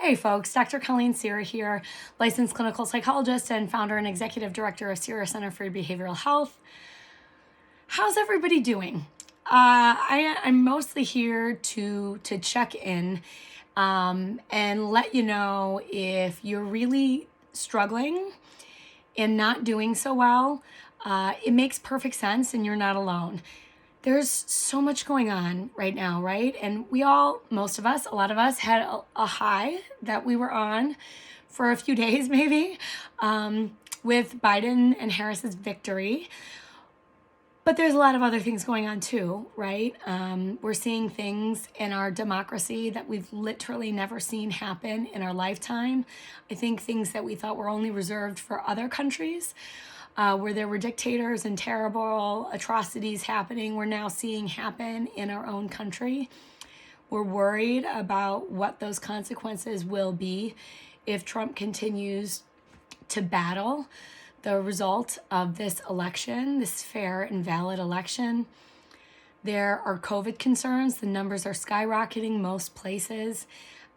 Hey folks, Dr. Colleen Sierra here, licensed clinical psychologist and founder and executive director of Sierra Center for Behavioral Health. How's everybody doing? I'm mostly here to check in and let you know if you're really struggling and not doing so well. It makes perfect sense and you're not alone. There's so much going on right now, right? And we all, most of us, a lot of us had a high that we were on for a few days maybe with Biden and Harris's victory. But there's a lot of other things going on too, right? We're seeing things in our democracy that we've literally never seen happen in our lifetime. I think things that we thought were only reserved for other countries, where there were dictators and terrible atrocities happening, we're now seeing happen in our own country. We're worried about what those consequences will be if Trump continues to battle the result of this election, this fair and valid election. There are COVID concerns. The numbers are skyrocketing most places,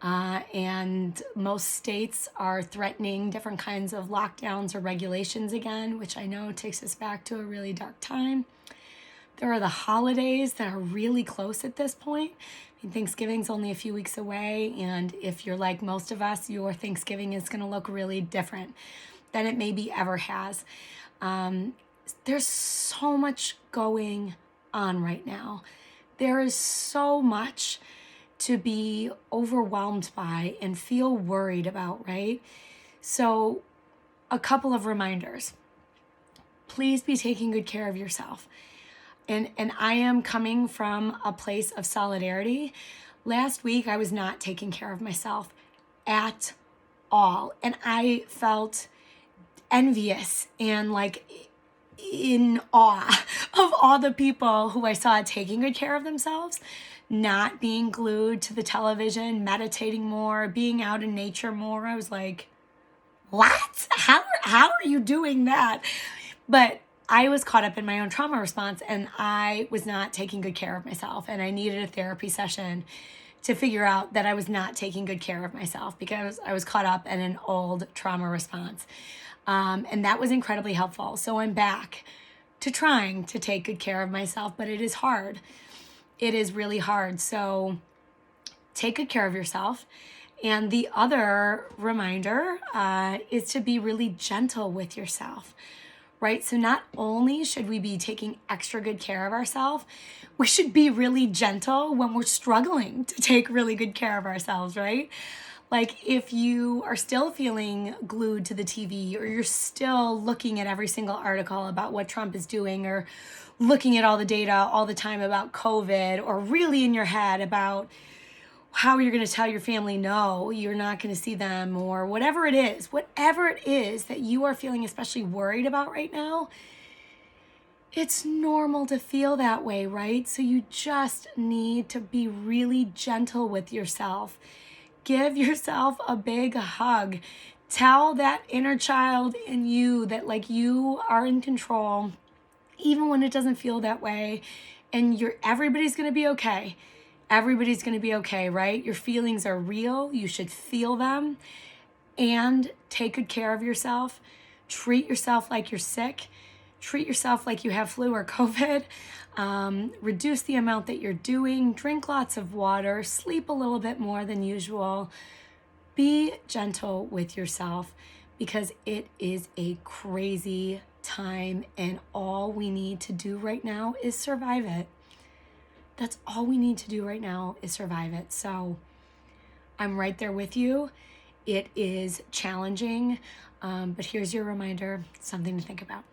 and most states are threatening different kinds of lockdowns or regulations again, which I know takes us back to a really dark time. There are the holidays that are really close at this point. I mean, Thanksgiving's only a few weeks away, and if you're like most of us, your Thanksgiving is going to look really different than it maybe ever has. There's so much going on right now. There is so much to be overwhelmed by and feel worried about, right? So, a couple of reminders. Please be taking good care of yourself. And I am coming from a place of solidarity. Last week, I was not taking care of myself at all. And I felt envious and like in awe of all the people who I saw taking good care of themselves, not being glued to the television, meditating more, being out in nature more. I was like, what? How are you doing that? But I was caught up in my own trauma response and I was not taking good care of myself, and I needed a therapy session to figure out that I was not taking good care of myself because I was caught up in an old trauma response. And that was incredibly helpful. So I'm back to trying to take good care of myself, but it is hard. It is really hard. So take good care of yourself. And the other reminder is to be really gentle with yourself, right? So not only should we be taking extra good care of ourselves, we should be really gentle when we're struggling to take really good care of ourselves, right? Like if you are still feeling glued to the TV, or you're still looking at every single article about what Trump is doing, or looking at all the data all the time about COVID, or really in your head about how you're going to tell your family no, you're not going to see them, or whatever it is that you are feeling especially worried about right now, it's normal to feel that way, right? So you just need to be really gentle with yourself. Give yourself a big hug. Tell that inner child in you that like you are in control, even when it doesn't feel that way. And everybody's going to be okay. Everybody's going to be okay, right? Your feelings are real. You should feel them and take good care of yourself. Treat yourself like you're sick. Treat yourself like you have flu or COVID. Reduce the amount that you're doing. Drink lots of water. Sleep a little bit more than usual. Be gentle with yourself because it is a crazy time and all we need to do right now is survive it. That's all we need to do right now is survive it. So I'm right there with you. It is challenging, but here's your reminder, something to think about.